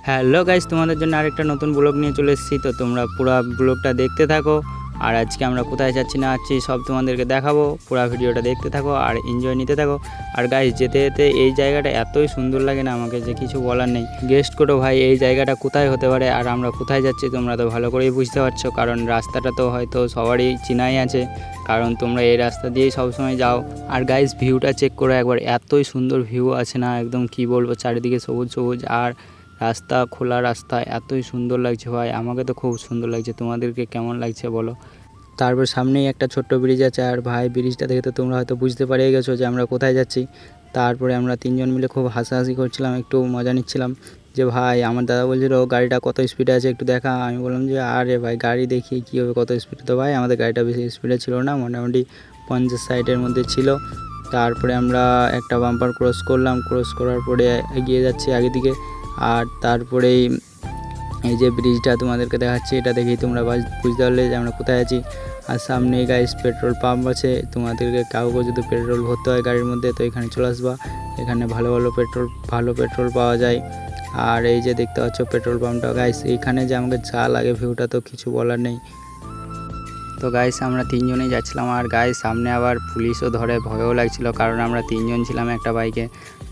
Hello guys, তোমাদের জন্য আরেকটা নতুন ব্লগ নিয়ে চলে এসেছি। তো তোমরা পুরো ব্লগটা দেখতে থাকো। আর আজকে আমরা কোথায় যাচ্ছি না যাচ্ছি সব তোমাদেরকে দেখাবো। পুরো ভিডিওটা দেখতে থাকো আর এনজয় নিতে থাকো। আর গাইস, যেতে যেতে এই জায়গাটা এতই সুন্দর লাগে না আমাকে যে কিছু বলার নেই। গেস্ট করো ভাই, এই জায়গাটা কোথায় হতে পারে আর আমরা কোথায় যাচ্ছি তোমরা তো ভালো করেই বুঝতে পারছো, কারণ রাস্তাটা তো হয়তো সবারই চেনাই আছে, কারণ তোমরা এই রাস্তা দিয়েই সবসময় যাও। আর গাইস, ভিউটা চেক করো একবার, এতই সুন্দর ভিউ আছে না, একদম কি বলবো, চারিদিকে সবুজ সবুজ আর রাস্তা, খোলা রাস্তা, এতই সুন্দর লাগছে ভাই। আমাকে তো খুব সুন্দর লাগছে, তোমাদেরকে কেমন লাগছে বলো। তারপর সামনেই একটা ছোট্ট ব্রিজ আছে, আর ভাই ব্রিজটা দেখে তো তোমরা হয়তো বুঝতে পেরে গেছো যে আমরা কোথায় যাচ্ছি। তারপরে আমরা তিনজন মিলে খুব হাসাহাসি করছিলাম, একটু মজা নিচ্ছিলাম যে ভাই, আমার দাদা বলছিল গাড়িটা কত স্পিডে আছে একটু দেখা। আমি বললাম যে আরে ভাই, গাড়ি দেখি কী হবে কত স্পিডে। তো ভাই আমাদের গাড়িটা বেশি স্পিডে ছিল না, মোটামুটি 50-60-এর মধ্যে ছিল। তারপরে আমরা একটা বাম্পার ক্রস করলাম, ক্রস করার পরে এগিয়ে যাচ্ছি আগে দিকে। আর তারপরেই এই যে ব্রিজটা তোমাদেরকে দেখাচ্ছি, এটা দেখেই তোমরা বুঝতে পারলে যে আমরা কোথায় আছি। আর সামনে গাইস পেট্রোল পাম্প আছে, তোমাদেরকে কাউকে যদি পেট্রোল ভরতে হয় গাড়ির মধ্যে তো এখানে চলে আসবা, এখানে ভালো পেট্রোল পাওয়া যায়। আর এই যে দেখতে পাচ্ছ পেট্রোল পাম্পটা গাইস, এইখানে যে আমাকে যা লাগে ভিউটা তো কিছু বলার নেই। তো গাইস আমরা তিনজনেই যাচ্ছিলাম, আর গাইস সামনে আবার পুলিশও ধরে, ভয়ও লাগছিল, কারণ আমরা তিনজন ছিলাম একটা বাইকে।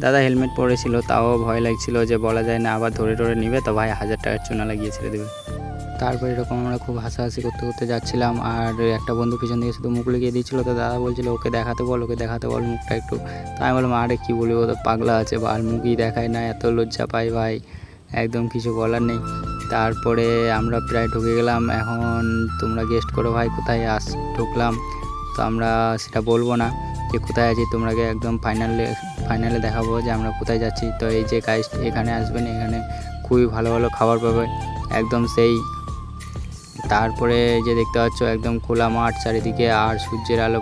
দাদা হেলমেট পরেছিল, তাও ভয় লাগছিল যে বলা যায় না আবার ধরে নিবে, তো ভাই 1000 টাকার চুনা লাগিয়ে ছেড়ে দেবে। তারপর এরকম আমরা খুব হাসাহাসি করতে করতে যাচ্ছিলাম, আর একটা বন্ধু পিছন থেকে শুধু মুখ লিখিয়ে দিয়েছিল। তো দাদা বলছিল ওকে দেখাতে বল মুখটা একটু। তো আমি বললাম আরে কী বলবো, তো পাগলা আছে বা, আর মুখই দেখায় না, এত লজ্জা পাই ভাই, একদম কিছু বলার নেই। তারপরে আমরা প্রায় ঢুকে গেলাম। এখন তোমরা গেস্ট করো ভাই কোথায় ঢুকলাম, তো আমরা সেটা বলবো না যে কোথায় আছি, তোমরাকে একদম ফাইনালে দেখাবো যে আমরা কোথায় যাচ্ছি। তো এই যে গাইস এখানে আসবেন, এখানে খুবই ভালো ভালো খাবার পাবে একদম সেই। তারপরে যে দেখতে পাচ্ছ একদম খোলা মাঠ চারিদিকে আর সূর্যের আলো।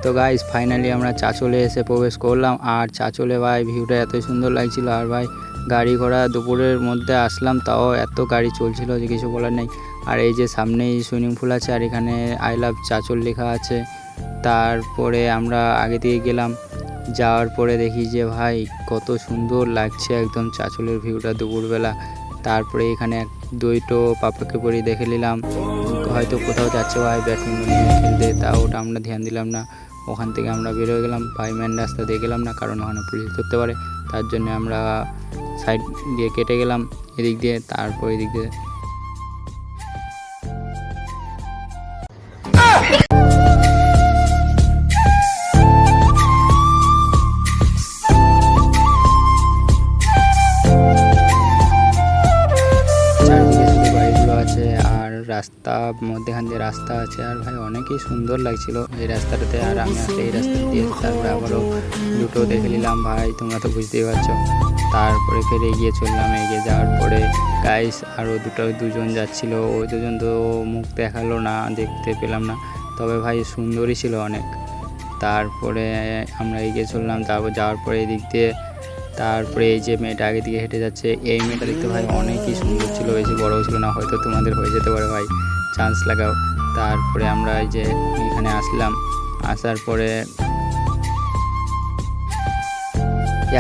তো গাইস ফাইনালি আমরা চাঁচলে এসে প্রবেশ করলাম, আর চাঁচলে ভাই ভিউটা এতই সুন্দর লাগছিল। আর ভাই গাড়ি ঘোড়া দুপুরের মধ্যে আসলাম, তাও এত গাড়ি চলছিল যে কিছু বলার নেই। আর এই যে সামনেই সুইমিং পুল আছে, আর এখানে আই লাভ চাঁচল লেখা আছে। তারপরে আমরা আগে দিয়ে গেলাম, যাওয়ার পরে দেখি যে ভাই কত সুন্দর লাগছে একদম চাঁচলের ভিউটা দুপুরবেলা। তারপরে এখানে এক দুইটো পাপাকে পরি দেখে নিলাম, হয়তো কোথাও যাচ্ছে ভাই ব্যাডমিন্টন খেলতে, তা ওটা আমরা ধ্যান দিলাম না। ওখান থেকে আমরা বের হয়ে গেলাম, ভাই মেন রাস্তা দিয়ে গেলাম না, কারণ ওখানে পুলিশ ধরতে পারে, তার জন্য আমরা সাইড দিয়ে কেটে গেলাম এদিক দিয়ে। তারপর এদিক দিয়ে রাস্তা মধ্যেখান দিয়ে রাস্তা আছে, আর ভাই অনেকই সুন্দর লাগছিল এই রাস্তাটাতে। আর আমি আসলে এই রাস্তা দিয়ে তারপরে আবারও দুটো দেখে নিলাম ভাই, তোমরা তো বুঝতেই পারছো। তারপরে ফের এগিয়ে চললাম, এগিয়ে যাওয়ার পরে গাইস আরও দুজন যাচ্ছিল, ওই দুজন তো মুখ দেখালো না, দেখতে পেলাম না, তবে ভাই সুন্দরই ছিল অনেক। তারপরে আমরা এগিয়ে চললাম, তারপর যাওয়ার পরে এদিক দিয়ে তারপরে এই যে মেয়েটা আগে দিকে হেঁটে যাচ্ছে, এই মেয়েটা দেখতে ভাই অনেকই সুন্দর ছিল, বেশি বড়ও ছিল না, হয়তো তোমাদের হয়ে যেতে পারে ভাই, চান্স লাগাও। তারপরে আমরা এই যে এখানে আসলাম, আসার পরে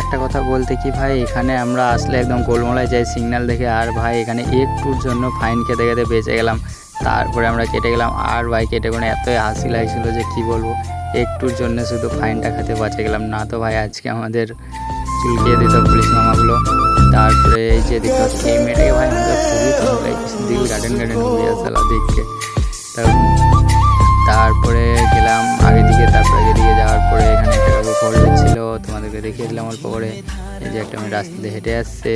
একটা কথা বলতে কি ভাই, এখানে আমরা আসলে একদম গোলমালায় যাই সিগন্যাল দেখে, আর ভাই এখানে একটুর জন্য ফাইন খেতে খেতে বেঁচে গেলাম। তারপরে আমরা কেটে গেলাম, আর ভাই কেটে কোনো এতই হাসি লাগছিল যে কি বলবো, একটুর জন্য শুধু ফাইনটা খেতে বাঁচে গেলাম, না তো ভাই আজকে আমাদের চুলকিয়ে দিত পুলিশ মামাগুলো। তারপরে এই যে দেখতে পাচ্ছি এই মেয়েটাকে ভাই আমাদের খুবই ভালো লাগছে, দিল গার্ডেন হয়ে আসলা দেখতে। তারপরে গেলাম আগে দিকে, তারপরে আগে দিকে যাওয়ার পরে এখানে একটা কাপড় ফল দিচ্ছিল, তোমাদেরকে দেখিয়ে দিলাম অল্প করে। এই যে একটা মেয়ে রাস্তা দিয়ে হেঁটে আসছে,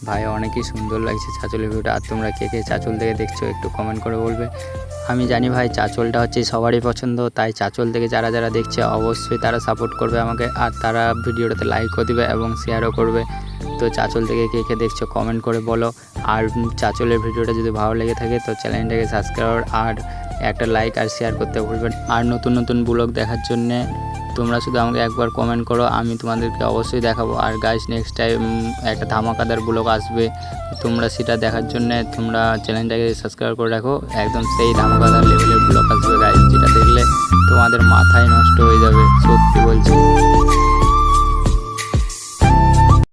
ভাই অনেকই সুন্দর লাগছে চাঁচলের ভিউটা। আর তোমরা কে কে চাঁচল থেকে দেখছো একটু কমেন্ট করে বলবে। আমি জানি ভাই চাঁচলটা হচ্ছে সবারই পছন্দ, তাই চাঁচল থেকে যারা যারা দেখছে অবশ্যই তারা সাপোর্ট করবে আমাকে, আর তারা ভিডিওটাতে লাইকও দিবে এবং শেয়ারও করবে। তো চাঁচল থেকে কে কে দেখছো কমেন্ট করে বলো। আর চাঁচলের ভিডিওটা যদি ভালো লেগে থাকে তো চ্যানেলটাকে সাবস্ক্রাইব আর একটা লাইক আর শেয়ার করতে ভুলবেন। আর নতুন নতুন ব্লগ দেখার জন্যে তোমরা শুধু আমাকে একবার কমেন্ট করো, আমি তোমাদেরকে অবশ্যই দেখাবো। আর গাইস নেক্সট টাইম একটা ধামাকাদার ব্লগ আসবে, তোমরা সেটা দেখার জন্যে তোমরা চ্যানেলটাকে সাবস্ক্রাইব করে রাখো, একদম সেই ধামাকাদার লেভেলের ব্লগ আসবে গাইস, যেটা দেখলে তোমাদের মাথায় নষ্ট হয়ে যাবে, সত্যি বলছি।